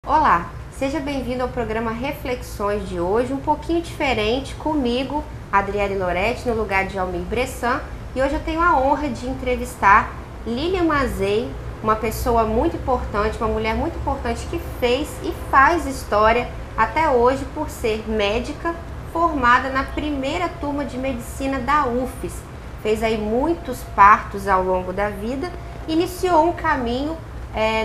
Olá, seja bem-vindo ao programa Reflexões de hoje, um pouquinho diferente, comigo, Adriele Loretti, no lugar de Almir Bressan, e hoje eu tenho a honra de entrevistar Lilian Mazei, uma pessoa muito importante, uma mulher muito importante que fez e faz história até hoje por ser médica formada na primeira turma de medicina da UFES. Fez aí muitos partos ao longo da vida, iniciou um caminho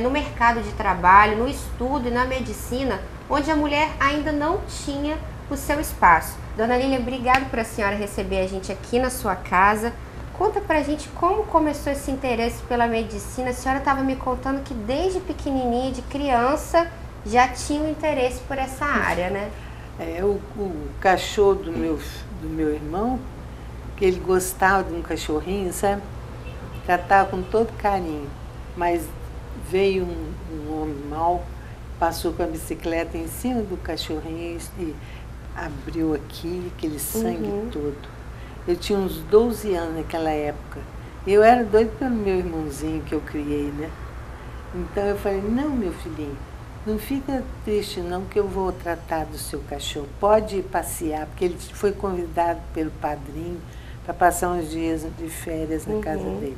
no mercado de trabalho, no estudo e na medicina, onde a mulher ainda não tinha o seu espaço. Dona Lilian, obrigada por a senhora receber a gente aqui na sua casa. Conta pra gente como começou esse interesse pela medicina. A senhora estava me contando que desde pequenininha, de criança, já tinha um interesse por essa área, né? O cachorro do meu irmão, que ele gostava de um cachorrinho, sabe? Tratava com todo carinho, mas veio um homem mau, passou com a bicicleta em cima do cachorrinho e abriu aqui, aquele sangue todo. Eu tinha uns 12 anos naquela época. Eu era doida pelo meu irmãozinho que eu criei, né? Então eu falei, não, meu filhinho, não fica triste não, que eu vou tratar do seu cachorro. Pode ir passear, porque ele foi convidado pelo padrinho para passar uns dias de férias na casa dele.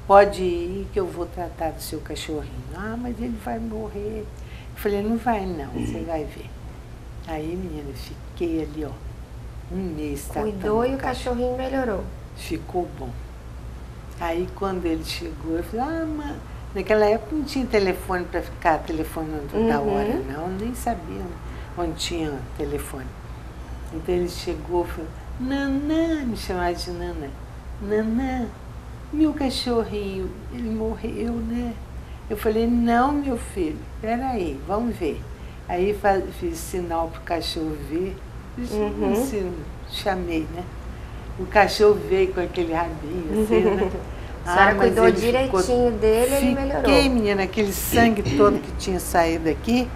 Pode ir que eu vou tratar do seu cachorrinho. Ah, mas ele vai morrer. Eu falei, não vai não, você vai ver. Aí, menina, fiquei ali, ó, um mês tratando. Cuidou e o cachorrinho melhorou. Ficou bom. Aí, quando ele chegou, eu falei, mas naquela época não tinha telefone para ficar telefonando toda hora, não. Nem sabia onde tinha telefone. Então, ele chegou e falou, Nanã, me chamava de Nanã. Nanã, meu cachorrinho, ele morreu, né? Eu falei, não, meu filho, peraí, vamos ver. Aí fiz sinal pro cachorro ver, chamei, né? O cachorro veio com aquele rabinho, assim, né? A senhora cuidou direitinho dele e ele melhorou. Fiquei, menina, aquele sangue todo que tinha saído aqui.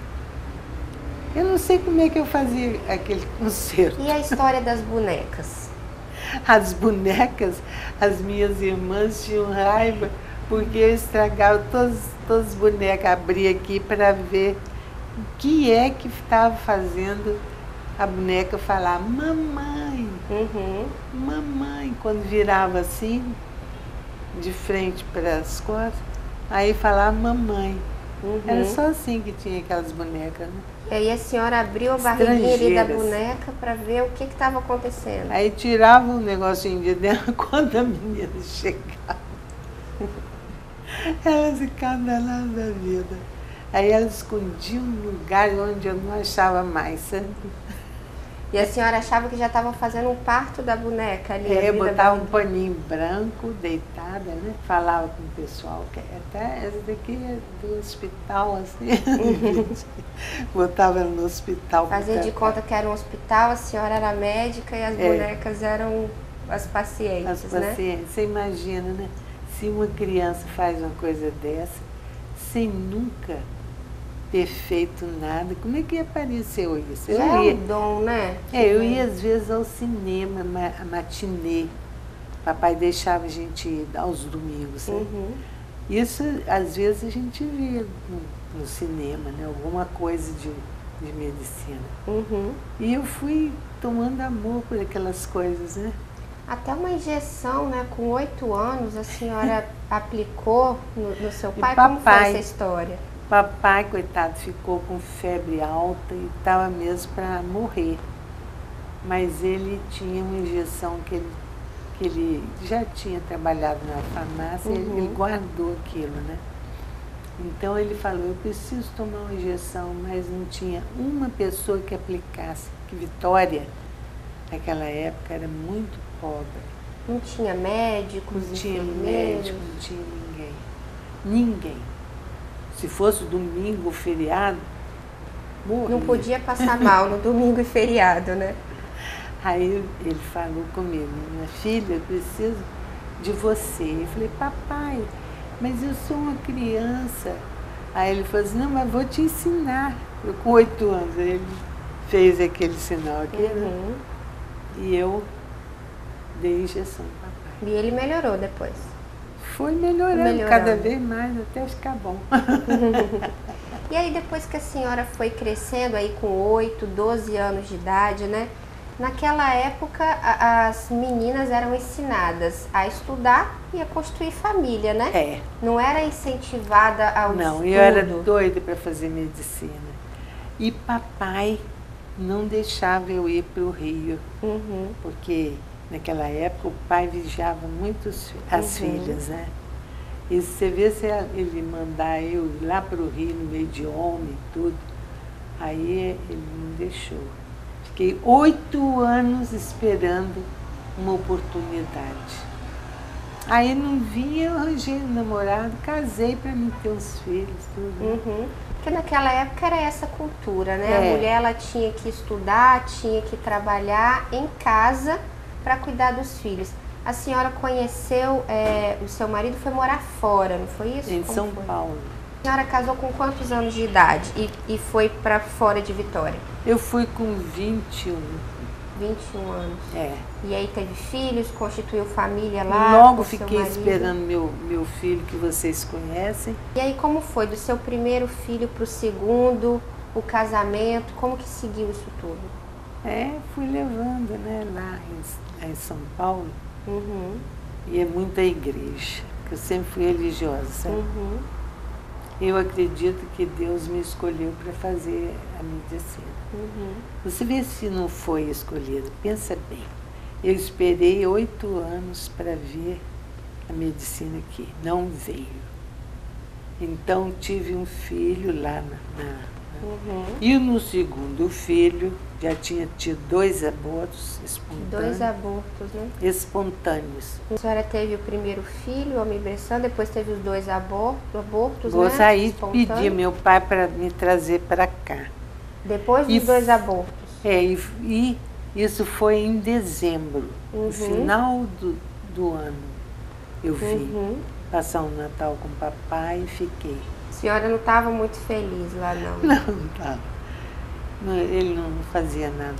Eu não sei como é que eu fazia aquele conserto. E a história das bonecas? As bonecas, as minhas irmãs tinham raiva, porque eu estragava todas as bonecas, abria aqui para ver o que é que estava fazendo a boneca falar, mamãe, mamãe, quando virava assim, de frente para as costas, aí falava mamãe. Era só assim que tinha aquelas bonecas, né? E aí a senhora abriu a barriguinha ali da boneca para ver o que estava acontecendo. Aí tirava um negocinho de dentro quando a menina chegava. Elas ficavam danadas da vida. Aí elas escondiam um lugar onde eu não achava mais, sabe? E a senhora achava que já estava fazendo um parto da boneca ali? Botava um paninho branco, deitada, né? Falava com o pessoal, que até essa daqui é do hospital, assim. Botava ela no hospital. Fazia de conta que era um hospital, a senhora era médica e as bonecas eram as pacientes, as pacientes, Você imagina, né? Se uma criança faz uma coisa dessa, sem nunca ter feito nada, como é que apareceu isso? Já é um dom, né? Eu ia às vezes ao cinema, a matinê. Papai deixava a gente ir aos domingos, né? Isso, às vezes, a gente via no cinema, né? Alguma coisa de medicina. E eu fui tomando amor por aquelas coisas, né? Até uma injeção, né? Com 8 anos, a senhora aplicou no seu pai? Papai, como foi essa história? Papai, coitado, ficou com febre alta e estava mesmo para morrer. Mas ele tinha uma injeção que ele já tinha trabalhado na farmácia, ele guardou aquilo, né? Então ele falou, eu preciso tomar uma injeção, mas não tinha uma pessoa que aplicasse. Que Vitória, naquela época, era muito pobre. Não tinha médicos, não tinha médico, não tinha ninguém. Ninguém. Se fosse domingo ou feriado, morria. Não podia passar mal no domingo e feriado, né? Aí ele falou comigo, minha filha, eu preciso de você. Eu falei, papai, mas eu sou uma criança. Aí ele falou assim, não, mas vou te ensinar. Eu com 8 anos, ele fez aquele sinal aqui, né? E eu dei injeção, papai. E ele melhorou depois? foi melhorando cada vez mais até ficar bom. E aí depois que a senhora foi crescendo aí com 8, 12 anos de idade, né? Naquela época as meninas eram ensinadas a estudar e a construir família, né? É. Não era incentivada ao estudo. Não, eu era doida para fazer medicina. E papai não deixava eu ir para o Rio, porque naquela época o pai vigiava muito as filhas, né? E você vê se ele mandar eu ir lá para o Rio, no meio de homem e tudo, aí ele não deixou. Fiquei 8 anos esperando uma oportunidade. Aí não vinha, eu arranjei um namorado, casei para mim ter os filhos, tudo. Porque naquela época era essa cultura, né? A mulher ela tinha que estudar, tinha que trabalhar em casa para cuidar dos filhos. A senhora conheceu, o seu marido foi morar fora, não foi isso? Em São Paulo. A senhora casou com quantos anos de idade e foi para fora de Vitória? Eu fui com 21. 21 anos. É. E aí teve filhos, constituiu família lá? Logo fiquei esperando meu filho, que vocês conhecem. E aí como foi? Do seu primeiro filho para o segundo, o casamento, como que seguiu isso tudo? Fui levando, né, lá em São Paulo. E é muita igreja, que eu sempre fui religiosa, sabe? Eu acredito que Deus me escolheu para fazer a medicina. Você vê se não foi escolhido, pensa bem. Eu esperei 8 anos para ver a medicina aqui, não veio. Então tive um filho lá E no segundo filho já tinha tido 2 abortos espontâneos. 2 abortos, né? Espontâneos. A senhora teve o primeiro filho, homem Bressan, depois teve os 2 abortos, Vou né? sair pedir meu pai para me trazer para cá. Depois dos 2 abortos. E isso foi em dezembro, no final do ano. Eu vim passar um Natal com o papai e fiquei. A senhora não estava muito feliz lá, não? Não estava. Ele não fazia nada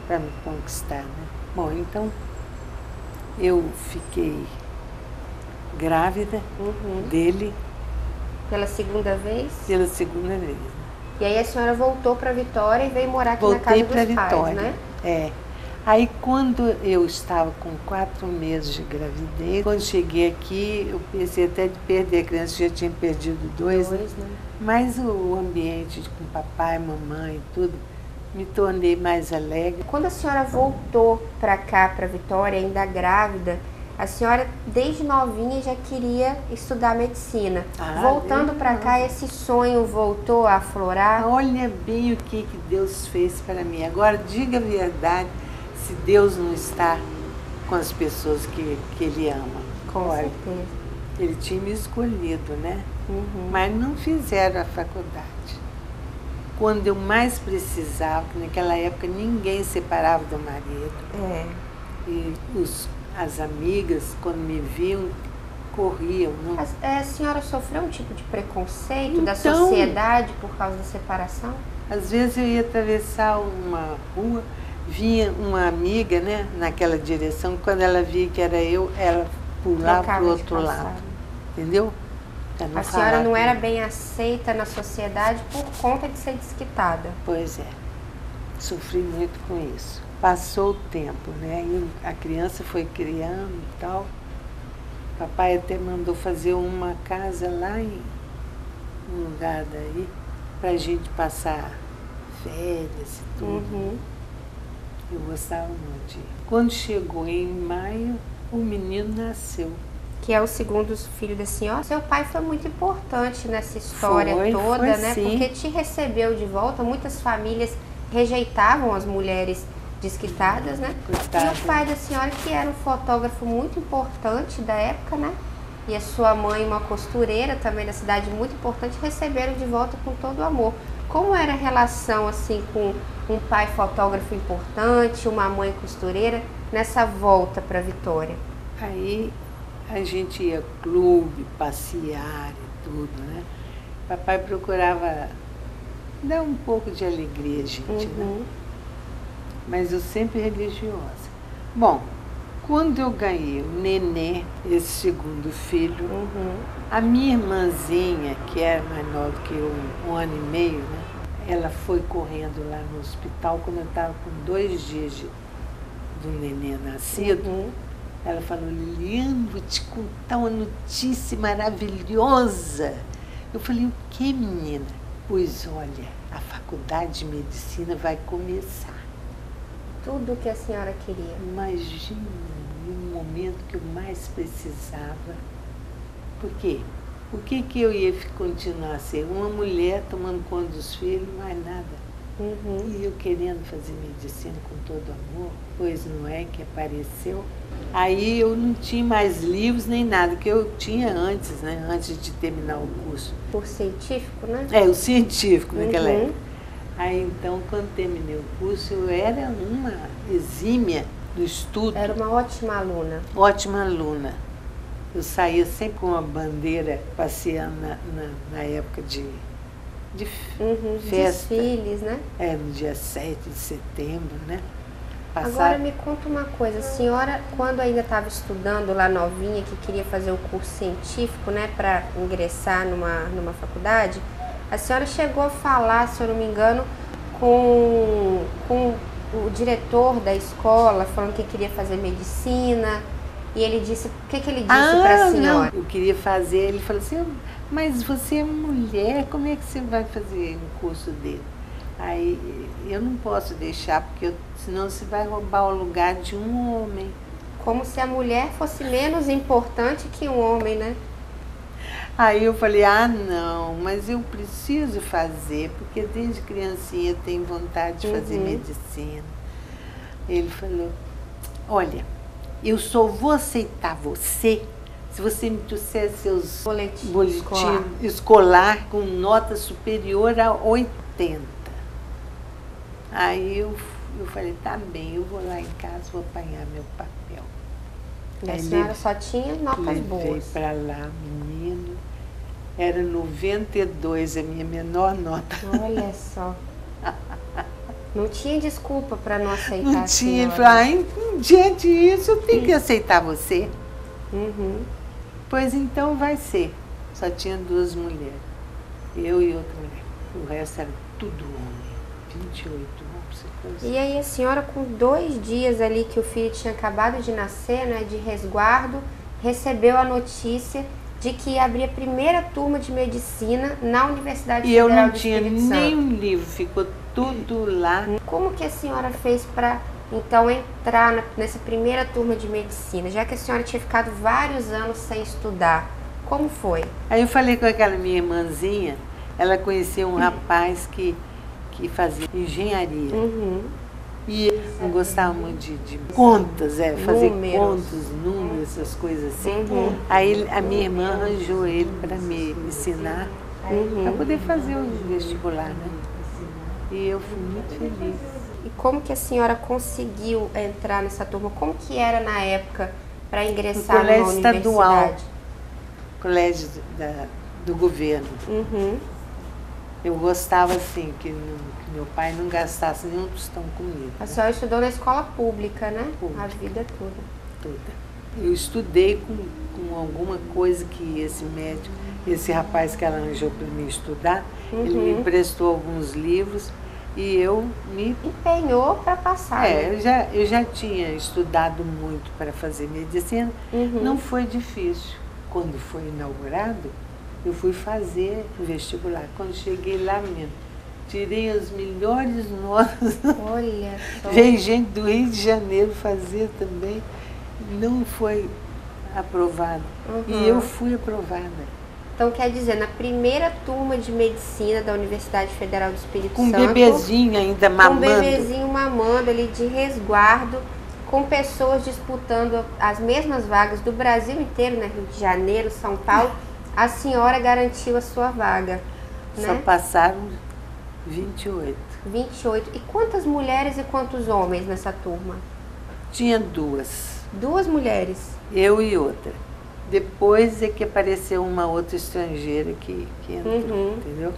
para me conquistar, né? Bom, então eu fiquei grávida dele. Pela segunda vez? Pela segunda vez. E aí a senhora voltou para Vitória e veio morar aqui na casa dos pais, né? Aí quando eu estava com 4 meses de gravidez, quando cheguei aqui, eu pensei até de perder a criança, já tinha perdido 2, né? Mas o ambiente com papai, mamãe e tudo, me tornei mais alegre. Quando a senhora voltou para cá, para Vitória, ainda grávida, a senhora desde novinha já queria estudar medicina. Voltando para cá, esse sonho voltou a aflorar? Olha bem o que Deus fez para mim. Agora, diga a verdade, se Deus não está com as pessoas que Ele ama. Com certeza. Ele tinha me escolhido, né? Mas não fizeram a faculdade. Quando eu mais precisava, naquela época ninguém separava do marido. E as amigas, quando me viam, corriam. Não? A senhora sofreu um tipo de preconceito da sociedade por causa da separação? Às vezes eu ia atravessar uma rua, vinha uma amiga, né, naquela direção, quando ela via que era eu, ela pulava para o outro lado. Entendeu? A senhora não era bem aceita na sociedade por conta de ser desquitada. Pois é. Sofri muito com isso. Passou o tempo, né? E a criança foi criando e tal. Papai até mandou fazer uma casa lá em um lugar daí, pra gente passar férias e tudo. Eu gostava muito de ir. Quando chegou em maio, o menino nasceu. Que é o segundo filho da senhora. Seu pai foi muito importante nessa história toda, né? Sim. Porque te recebeu de volta. Muitas famílias rejeitavam as mulheres desquitadas, né? Coitada. E o pai da senhora, que era um fotógrafo muito importante da época, né? E a sua mãe, uma costureira também da cidade, muito importante, receberam de volta com todo o amor. Como era a relação, assim, com um pai fotógrafo importante, uma mãe costureira, nessa volta para Vitória? Aí a gente ia clube, passear e tudo, né? Papai procurava dar um pouco de alegria a gente, né? Mas eu sempre religiosa. Bom, Quando eu ganhei o nenê, esse segundo filho, a minha irmãzinha, que era mais nova do que eu, 1 ano e meio, né? Ela foi correndo lá no hospital quando eu estava com 2 dias do nenê nascido. Ela falou: Liliane, vou te contar uma notícia maravilhosa. Eu falei: o que, menina? Pois olha, a faculdade de medicina vai começar. Tudo o que a senhora queria. Imagina, no momento que eu mais precisava. Por quê? O que eu ia continuar a ser? Uma mulher tomando conta dos filhos, mais nada. E eu querendo fazer medicina com todo amor, pois não é que apareceu. Aí eu não tinha mais livros nem nada, que eu tinha antes, né? Antes de terminar o curso. Por científico, né? É, o científico naquela época. Aí então, quando terminei o curso, eu era uma exímia do estudo. Era uma ótima aluna. Ótima aluna. Eu saía sempre com uma bandeira passeando na época de festa. Desfiles, né? É, no dia 7 de setembro, né? Agora me conta uma coisa, a senhora, quando ainda estava estudando lá novinha, que queria fazer o curso científico, né, para ingressar numa faculdade, a senhora chegou a falar, se eu não me engano, com o diretor da escola, falando que queria fazer medicina, e ele disse, o que ele disse para a senhora? Não, eu queria fazer, ele falou assim: mas você é mulher, como é que você vai fazer um curso dele? Aí eu não posso deixar, porque senão você vai roubar o lugar de um homem. Como se a mulher fosse menos importante que um homem, né? Aí eu falei: não, mas eu preciso fazer, porque desde criancinha eu tenho vontade de fazer medicina. Ele falou: olha, eu só vou aceitar você se você me trouxer seus boletim escolar com nota superior a 80. Aí eu falei: tá bem, eu vou lá em casa, vou apanhar meu papel. E a senhora só tinha notas boas. Levei para lá, menino, era 92, a minha menor nota. Olha só. Não tinha desculpa para não aceitar. Não tinha, ele falou: diante disso eu tenho que aceitar você. Pois então vai ser. Só tinha 2 mulheres, eu e outra mulher. O resto era tudo homem. 28 anos. E aí a senhora, com 2 dias ali que o filho tinha acabado de nascer, né, de resguardo, recebeu a notícia de que ia abrir a primeira turma de medicina na Universidade Federal do Espírito Santo. E eu não tinha nenhum livro, ficou tudo lá. Como que a senhora fez para, então, entrar nessa primeira turma de medicina, já que a senhora tinha ficado vários anos sem estudar? Como foi? Aí eu falei com aquela minha irmãzinha, ela conhecia um rapaz que fazia engenharia. E não gostava muito de contas, fazer contas, números, essas coisas assim. Aí a minha irmã arranjou ele para me ensinar, para poder fazer o vestibular, né? E eu fui muito feliz. E como que a senhora conseguiu entrar nessa turma? Como que era na época para ingressar numa universidade? Estadual, colégio do governo. Eu gostava assim, que meu pai não gastasse nenhum tostão comigo. A senhora estudou na escola pública, né? Pública. A vida toda. Toda. Eu estudei com alguma coisa que esse médico, esse rapaz que ela arranjou para mim estudar, ele me emprestou alguns livros e eu me empenhou para passar. Eu já tinha estudado muito para fazer medicina, não foi difícil. Quando foi inaugurado, eu fui fazer o vestibular. Quando cheguei lá, menina, tirei as melhores notas. Olha só. Veio gente do Rio de Janeiro fazer também. Não foi aprovado. E eu fui aprovada. Então, quer dizer, na primeira turma de medicina da Universidade Federal do Espírito Santo... Com um bebezinho ainda mamando. Com um bebezinho mamando ali de resguardo, com pessoas disputando as mesmas vagas do Brasil inteiro, né? Rio de Janeiro, São Paulo. A senhora garantiu a sua vaga, né? Só passaram 28. 28. E quantas mulheres e quantos homens nessa turma? Tinha 2. 2 mulheres? Eu e outra. Depois é que apareceu uma outra estrangeira que entrou, entendeu?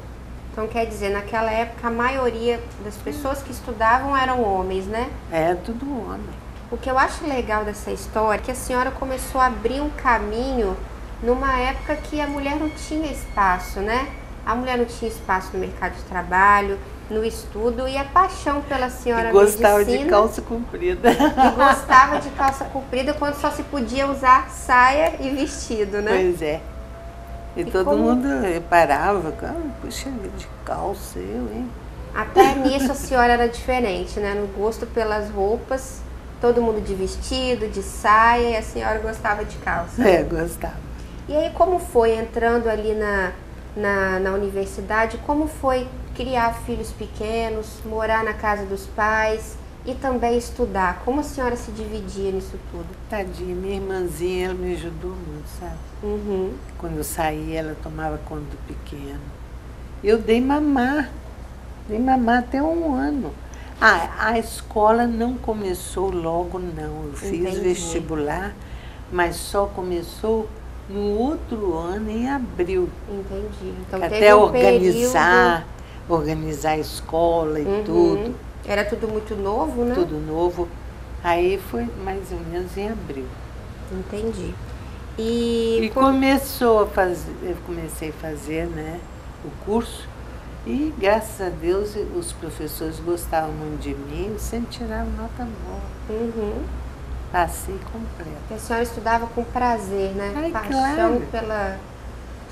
Então, quer dizer, naquela época a maioria das pessoas que estudavam eram homens, né? Tudo homem. O que eu acho legal dessa história é que a senhora começou a abrir um caminho numa época que a mulher não tinha espaço, né? A mulher não tinha espaço no mercado de trabalho, no estudo, e a paixão pela senhora Gostava medicina, de calça comprida. e gostava de calça comprida quando só se podia usar saia e vestido, né? Pois é. E todo como... mundo reparava, puxa, de calça, eu, hein? Até nisso a senhora era diferente, né? No gosto pelas roupas, todo mundo de vestido, de saia, e a senhora gostava de calça. É, gostava. E aí como foi entrando ali na universidade, como foi criar filhos pequenos, morar na casa dos pais e também estudar? Como a senhora se dividia nisso tudo? Tadinha, minha irmãzinha, ela me ajudou muito, sabe? Uhum. Quando eu saí, ela tomava conta do pequeno. Eu dei mamar até 1 ano. A escola não começou logo, não. Eu fiz Entendi. vestibular, mas só começou no outro ano, em abril. Entendi. Então Até teve um organizar a escola e Uhum. tudo. Era tudo muito novo, né? Tudo novo. Aí foi mais ou menos em abril. Entendi. E começou a fazer, eu comecei a fazer, né, o curso, e graças a Deus os professores gostavam muito de mim, eu sempre tirava nota boa. Uhum. Passei completo. A senhora estudava com prazer, né? Ai, Paixão claro. pela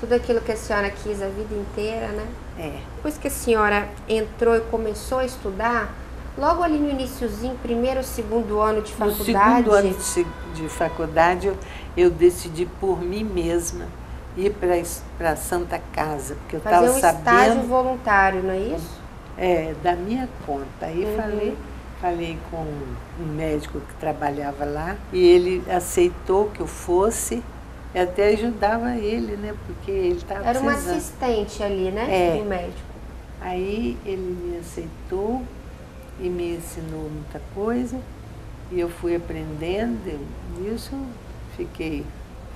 tudo aquilo que a senhora quis a vida inteira, né? É. Depois que a senhora entrou e começou a estudar, logo ali no iniciozinho, primeiro ou segundo ano de No faculdade... segundo ano de faculdade, eu decidi por mim mesma ir para Santa Casa, porque eu estava fazer um estágio sabendo voluntário, não é isso? da minha conta. Aí Uhum. falei com um médico que trabalhava lá e ele aceitou que eu fosse e até ajudava ele, né? Porque ele estava Era uma precisando. assistente ali, né? É. Do médico. Aí ele me aceitou e me ensinou muita coisa e eu fui aprendendo. Nisso fiquei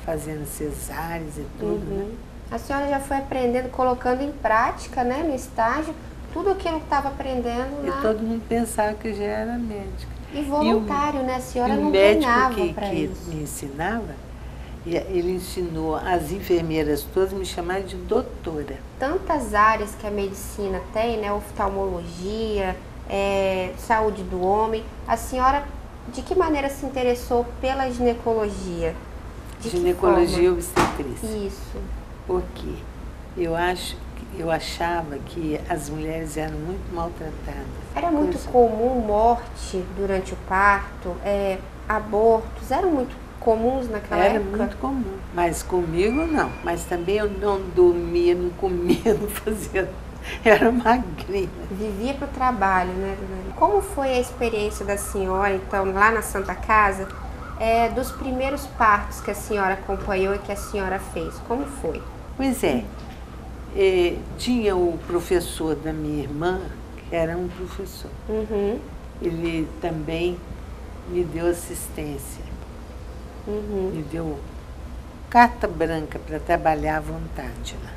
fazendo cesáreas e tudo, né? Uhum. A senhora já foi aprendendo, colocando em prática, né? No estágio, tudo aquilo que estava aprendendo E lá. todo mundo pensava que eu já era médica. E voluntário, né? A senhora E o não médico ganhava que para isso. me ensinava, ele ensinou as enfermeiras todas a me chamar de doutora. Tantas áreas que a medicina tem, né? Oftalmologia, saúde do homem. A senhora, de que maneira se interessou pela ginecologia? De que Ginecologia e forma? obstetrícia. Isso. Porque eu achava que as mulheres eram muito maltratadas. Era muito comum morte durante o parto, abortos, eram muito comuns naquela Era época? muito comum, mas comigo não. Mas também eu não dormia, não comia, não fazia. Eu era magrinha. Vivia para o trabalho, né, dona Lili? Como foi a experiência da senhora, então, lá na Santa Casa, dos primeiros partos que a senhora acompanhou e que a senhora fez? Como foi? Pois é, tinha o professor da minha irmã, que era um professor. Uhum, Ele também me deu assistência, uhum. me deu carta branca para trabalhar à vontade lá.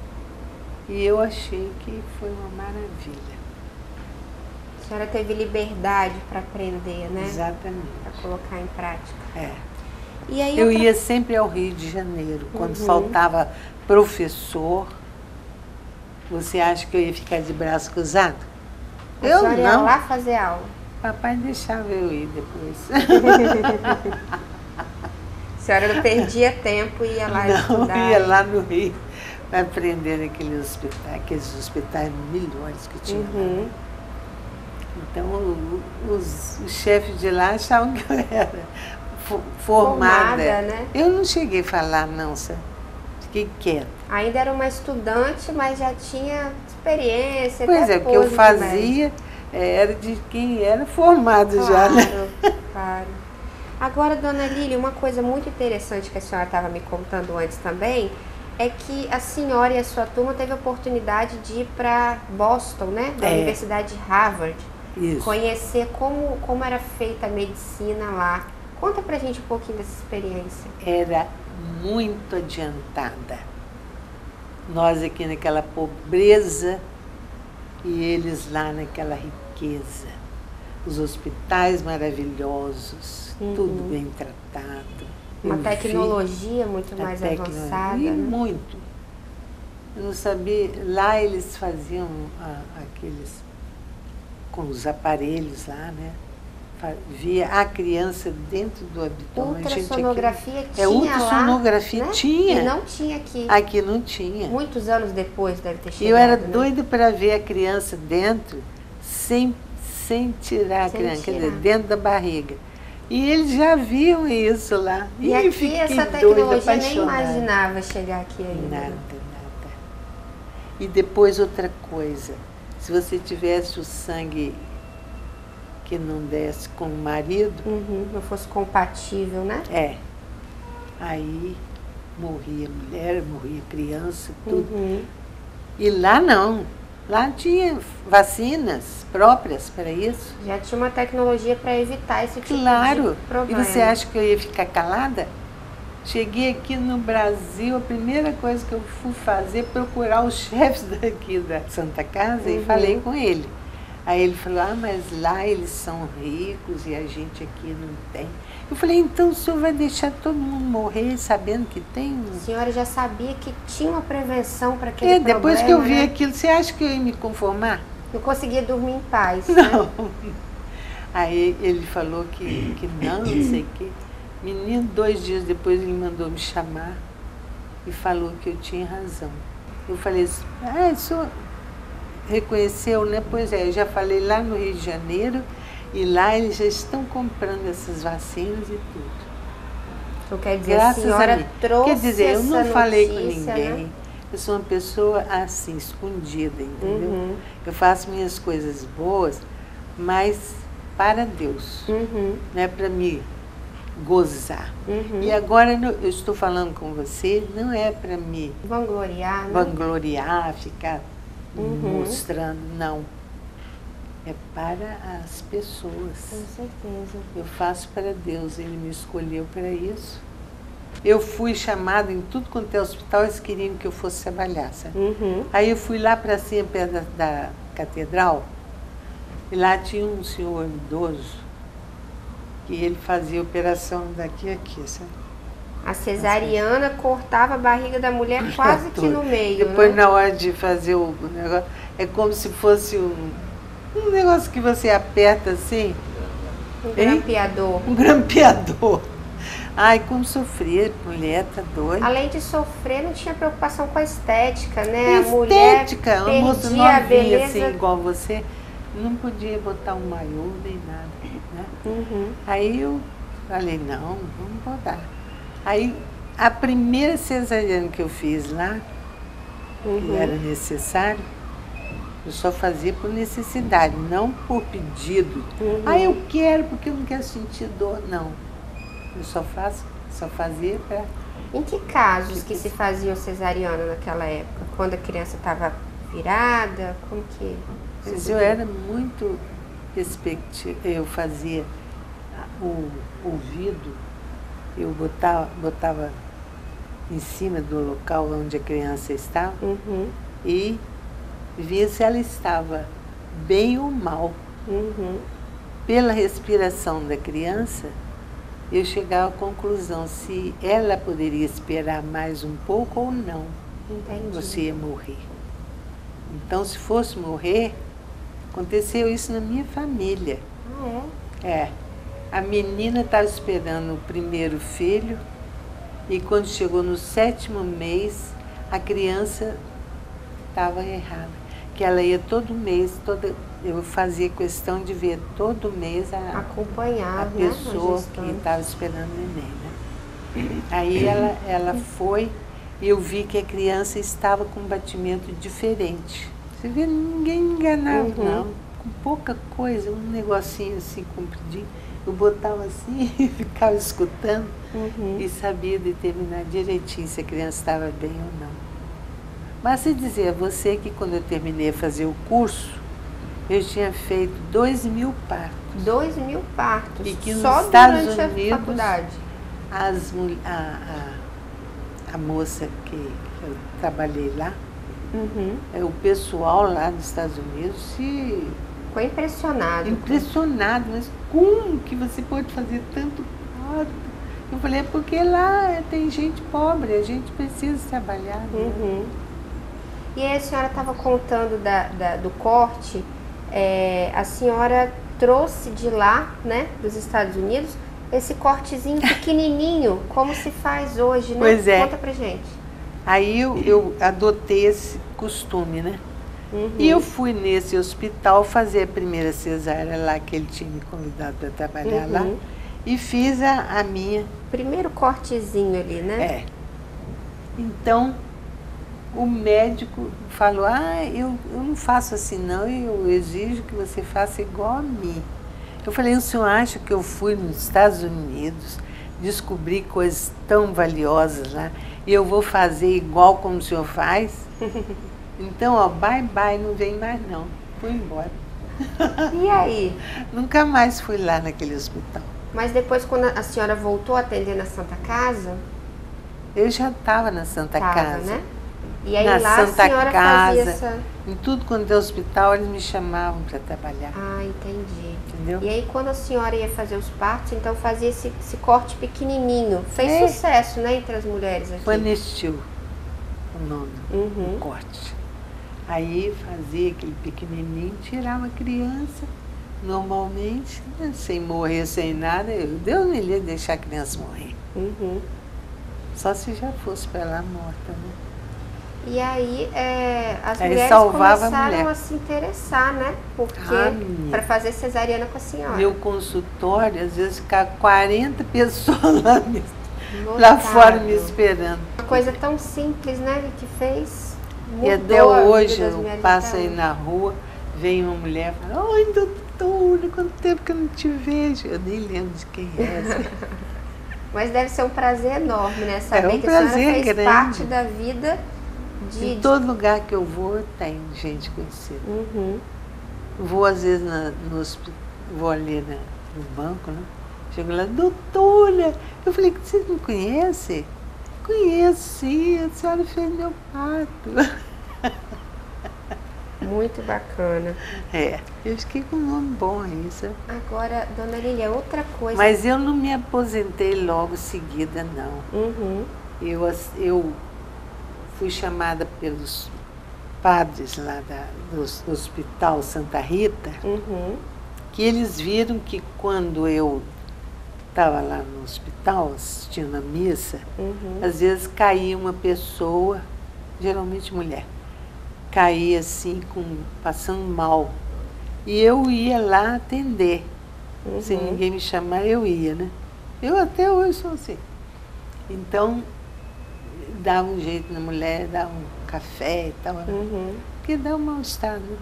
E eu achei que foi uma maravilha. A senhora teve liberdade para aprender, né? Exatamente. Para colocar em prática. É. E aí Eu ia sempre ao Rio de Janeiro. Quando faltava professor, você acha que eu ia ficar de braço cruzado? A Eu senhora ia não. lá fazer aula? Papai deixava eu ir depois. A senhora não perdia tempo e ia lá Não, estudar? ia lá no Rio para aprender aqueles hospitais melhores que tinha lá. Uhum. Então, os chefes de lá achavam que eu era formada. Né? Eu não cheguei a falar, não, sabe? Fiquei quieta. Ainda era uma estudante, mas já tinha experiência. Pois até é, o que eu pose de fazia era de quem era formado já, né? Claro. Agora, dona Lili, uma coisa muito interessante que a senhora estava me contando antes também, é que a senhora e a sua turma teve a oportunidade de ir para Boston, né? Da Universidade de Harvard. Isso. Conhecer como era feita a medicina lá. Conta pra gente um pouquinho dessa experiência. Era muito adiantada. Nós aqui naquela pobreza e eles lá naquela riqueza. os hospitais maravilhosos, tudo bem tratado. Uma tecnologia muito mais avançada. E né? muito. Eu não sabia, lá eles faziam aqueles, com os aparelhos lá, né? Via a criança dentro do abdômen. Ultrassonografia tinha ultrassonografia lá, né? tinha. E não tinha aqui. Aqui não tinha. Muitos anos depois deve ter chegado. E eu era né? doida para ver a criança dentro, sem tirar a criança, quer dizer, dentro da barriga. E eles já viam isso lá. E aqui essa tecnologia nem imaginava chegar aqui ainda. Nada. E depois outra coisa, se você tivesse o sangue que não desse com o marido... não fosse compatível, né? Aí morria mulher, morria criança, tudo. E lá não. Lá tinha vacinas próprias para isso. Já tinha uma tecnologia para evitar esse tipo de problema. E você acha que eu ia ficar calada? Cheguei aqui no Brasil, a primeira coisa que eu fui fazer, procurar os chefes daqui da Santa Casa e falei com ele. Aí ele falou, mas lá eles são ricos e a gente aqui não tem. Eu falei, então o senhor vai deixar todo mundo morrer sabendo que tem? A senhora já sabia que tinha uma prevenção para aquele problema, depois que eu vi né? aquilo, você acha que eu ia me conformar? Não conseguia dormir em paz, Não. né? Aí ele falou que não sei o quê. Menino, 2 dias depois ele mandou me chamar e falou que eu tinha razão. Eu falei assim, o senhor reconheceu, né? Pois é, eu já falei lá no Rio de Janeiro e lá eles já estão comprando essas vacinas e tudo. Então quer dizer, a senhora trouxe. Quer dizer, eu não falei com ninguém. Né? Eu sou uma pessoa assim, escondida, entendeu? Eu faço minhas coisas boas, mas para Deus, não é para me gozar. E agora eu estou falando com você, não é para me vangloriar, né? Vangloriar, ficar mostrando, não. É para as pessoas. Com certeza. Eu faço para Deus, Ele me escolheu para isso. Eu fui chamada em tudo quanto é hospital, eles queriam que eu fosse trabalhar, sabe? Aí eu fui lá para cima, perto da catedral, e lá tinha um senhor idoso, que ele fazia operação daqui a aqui, sabe? A cesariana cortava a barriga da mulher quase que no meio, Depois, né? na hora de fazer o negócio, é como se fosse um negócio que você aperta assim. Um grampeador. Um grampeador. Ai, como sofria, mulher, tá doida. Além de sofrer, não tinha preocupação com a estética, né? A estética, mulher uma moça perdia a novinha, beleza. assim, igual você, não podia botar um maiô nem nada, né? Aí eu falei, não, vamos botar. Aí, a primeira cesariana que eu fiz lá, que era necessário, eu só fazia por necessidade, não por pedido. Eu quero porque eu não quero sentir dor, não. Eu só fazia para... Em que casos que se faziam cesariana naquela época? Quando a criança estava virada? Como que... Mas eu era muito respectiva. Eu fazia o ouvido, eu botava em cima do local onde a criança estava e via se ela estava bem ou mal. Pela respiração da criança, eu chegava à conclusão se ela poderia esperar mais um pouco ou não. Entendi. Você ia morrer. Então, se fosse morrer, aconteceu isso na minha família. A menina estava esperando o primeiro filho e quando chegou no 7º mês, a criança estava errada. Que ela ia todo mês, eu fazia questão de ver todo mês acompanhar, a pessoa que estava esperando o neném, né? Aí ela foi e eu vi que a criança estava com um batimento diferente. Você vê, ninguém enganava, não. Com pouca coisa, um negocinho assim compridinho. Eu botava assim e ficava escutando e sabia determinar direitinho se a criança estava bem ou não. Mas se dizer a você que quando eu terminei de fazer o curso, eu tinha feito 2.000 partos. 2.000 partos? E que só nos Estados durante Unidos, a faculdade? A moça que eu trabalhei lá, o pessoal lá dos Estados Unidos se Ficou impressionado. Impressionado, mas como que você pode fazer tanto parto? Eu falei, é porque lá tem gente pobre, a gente precisa trabalhar. Uhum. E aí a senhora estava contando do corte, a senhora trouxe de lá, né, dos Estados Unidos, esse cortezinho pequenininho, como se faz hoje, né? Pois é. Conta pra gente. Aí eu adotei esse costume, né? E eu fui nesse hospital fazer a primeira cesárea lá, que ele tinha me convidado para trabalhar lá, e fiz a minha. Primeiro cortezinho ali, né? É. Então, o médico falou, eu não faço assim não, eu exijo que você faça igual a mim. Eu falei, o senhor acha que eu fui nos Estados Unidos, descobri coisas tão valiosas lá, e eu vou fazer igual como o senhor faz? Então, ó, bye, bye, não vem mais não. Fui embora. E aí? Nunca mais fui lá naquele hospital. Mas depois, quando a senhora voltou a atender na Santa Casa... Eu já estava na Santa Casa. Né? E aí na lá Santa a senhora Casa, fazia essa... Em tudo quanto é hospital, eles me chamavam para trabalhar. Ah, entendi. Entendeu? E aí quando a senhora ia fazer os partos, então fazia esse corte pequenininho. Fez sucesso, né, entre as mulheres aqui. Panestil, o nome do corte. Aí fazia aquele pequenininho, tirava a criança, normalmente, né, sem morrer, sem nada. Deus me livre deixar a criança morrer. Só se já fosse para lá morta, né? E aí as aí mulheres começaram a se interessar, né? Porque para fazer cesariana com a senhora. Meu consultório, às vezes, ficava 40 pessoas lá fora me esperando. Uma coisa tão simples, né, que fez. E até hoje eu passo aí na rua, vem uma mulher e fala, oi, doutora, quanto tempo que eu não te vejo? Eu nem lembro de quem é. Mas deve ser um prazer enorme, né? Saber que a senhora fez grande. Parte da vida em todo lugar que eu vou, tem gente conhecida. Vou, às vezes, vou ali no banco, né? Chego lá, doutora, eu falei, você me conhece? Conheço, sim, a senhora fez meu parto. Muito bacana. Eu fiquei com um nome bom aí, sabe? Agora, dona Lília, outra coisa... Mas eu não me aposentei logo seguida, não. Eu fui chamada pelos padres lá do Hospital Santa Rita, que eles viram que quando eu estava lá no hospital assistindo a missa, às vezes caía uma pessoa, geralmente mulher, caía assim, passando mal. E eu ia lá atender. Se ninguém me chamar, eu ia, né? Eu até hoje sou assim. Então, dava um jeito na mulher, dava um café e tal, porque dá um mal-estar, né?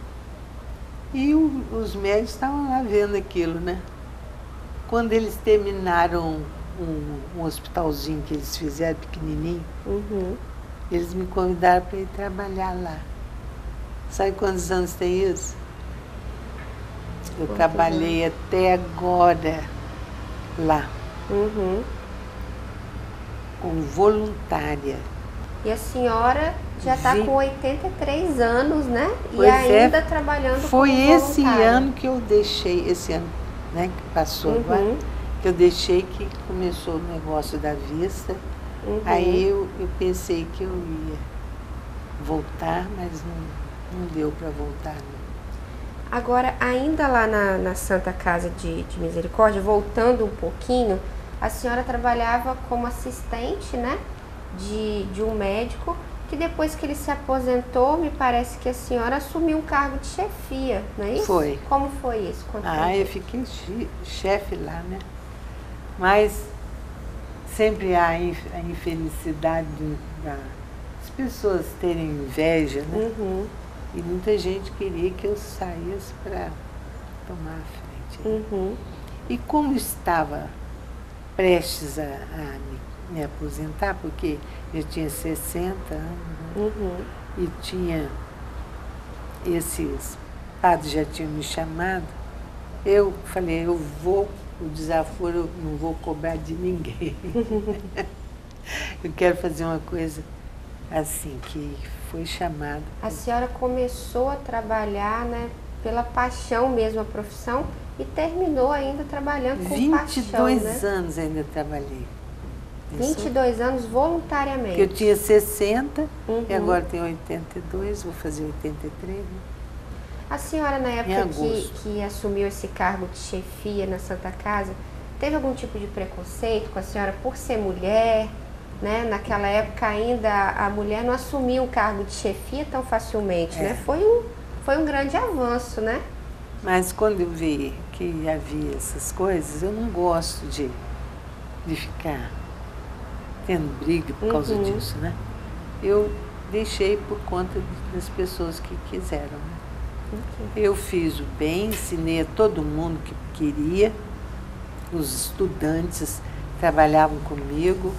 E os médicos estavam lá vendo aquilo, né? Quando eles terminaram um hospitalzinho que eles fizeram pequenininho, eles me convidaram para ir trabalhar lá. Sabe quantos anos tem isso? Eu trabalhei até agora lá. Como voluntária. E a senhora já está com 83 anos, né? Pois e ainda trabalhando como voluntária. Foi esse ano que eu deixei, esse ano, né, que passou agora, que eu deixei, que começou o negócio da vista. Aí eu pensei que eu ia voltar, mas não deu para voltar, não. Agora, ainda lá na Santa Casa de Misericórdia, voltando um pouquinho, a senhora trabalhava como assistente, né, de um médico, que depois que ele se aposentou, me parece que a senhora assumiu um cargo de chefia, não é isso? Foi. Como foi isso? Eu fiquei chefe lá, né? Mas sempre há a infelicidade das pessoas terem inveja, né? E muita gente queria que eu saísse para tomar a frente. E como estava prestes a me aposentar, porque eu tinha 60 anos, e tinha esses padres já tinham me chamado, eu falei, o desaforo eu não vou cobrar de ninguém. Eu quero fazer uma coisa assim, que foi chamada. A senhora começou a trabalhar, né, pela paixão mesmo a profissão e terminou ainda trabalhando com 22 paixão, né? anos ainda trabalhei. 22 anos voluntariamente. Porque eu tinha 60 e Uhum. agora tenho 82, vou fazer 83, né? A senhora, na Em época agosto. que assumiu esse cargo de chefia na Santa Casa, teve algum tipo de preconceito com a senhora por ser mulher? Né? Naquela época ainda a mulher não assumia um cargo de chefia tão facilmente, né? Foi um grande avanço, né? Mas quando eu vi que havia essas coisas, eu não gosto de ficar tendo briga por causa disso, né? Eu deixei por conta das pessoas que quiseram, né? Eu fiz o bem, ensinei a todo mundo que queria, os estudantes trabalhavam comigo,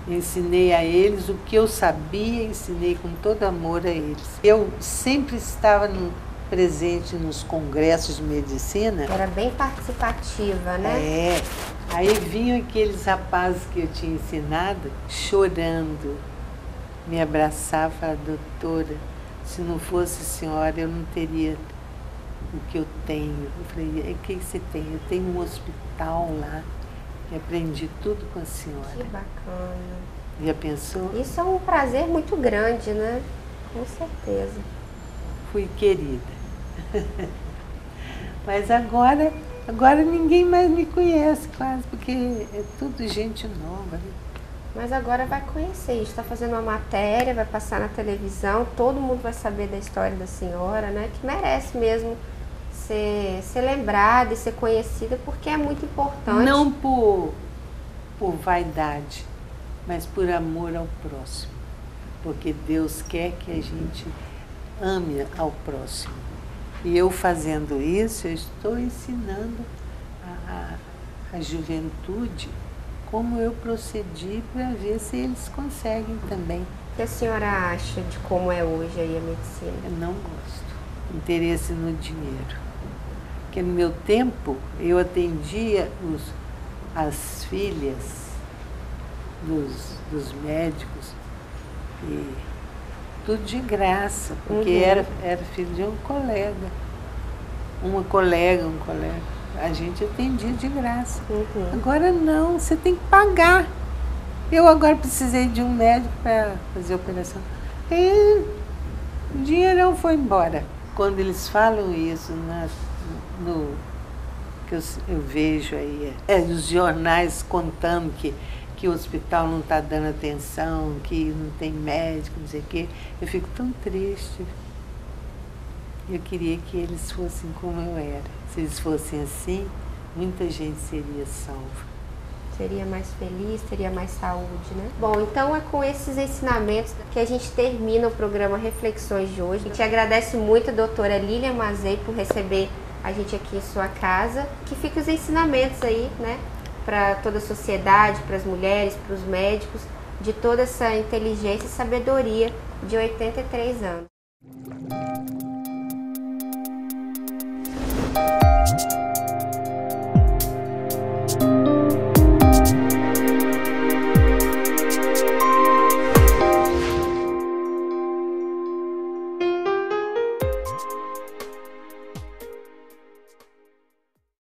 ensinei a eles o que eu sabia, ensinei com todo amor a eles. Eu sempre estava presente nos congressos de medicina. Era bem participativa, né? É. Aí vinham aqueles rapazes que eu tinha ensinado chorando, me abraçavam e falavam: doutora, se não fosse a senhora eu não teria o que eu tenho. Eu falei: o que você tem? Eu tenho um hospital lá e aprendi tudo com a senhora. Que bacana. Já pensou? Isso é um prazer muito grande, né? Com certeza. Fui querida. Mas agora ninguém mais me conhece quase, porque é tudo gente nova, né? Mas agora vai conhecer, a gente está fazendo uma matéria, vai passar na televisão, todo mundo vai saber da história da senhora, né? Que merece mesmo ser lembrada e ser conhecida, porque é muito importante. Não por vaidade, mas por amor ao próximo. Porque Deus quer que a gente ame ao próximo. E eu fazendo isso, eu estou ensinando a juventude como eu procedi para ver se eles conseguem também. O que a senhora acha de como é hoje aí a medicina? Eu não gosto. Interesse no dinheiro. Porque no meu tempo, eu atendia as filhas dos médicos, e tudo de graça, porque era filho de um colega. Um colega. A gente atendia de graça. Agora não, você tem que pagar. Eu agora precisei de um médico para fazer a operação. E o dinheirão foi embora. Quando eles falam isso que eu vejo aí, os jornais contando que o hospital não está dando atenção, que não tem médico, não sei o quê, eu fico tão triste. Eu queria que eles fossem como eu era. Se eles fossem assim, muita gente seria salva. Seria mais feliz, teria mais saúde, né? Bom, então é com esses ensinamentos que a gente termina o programa Reflexões de hoje. A gente agradece muito a doutora Lília Mazei por receber a gente aqui em sua casa. Que fiquem os ensinamentos aí, né? Para toda a sociedade, para as mulheres, para os médicos, de toda essa inteligência e sabedoria de 83 anos.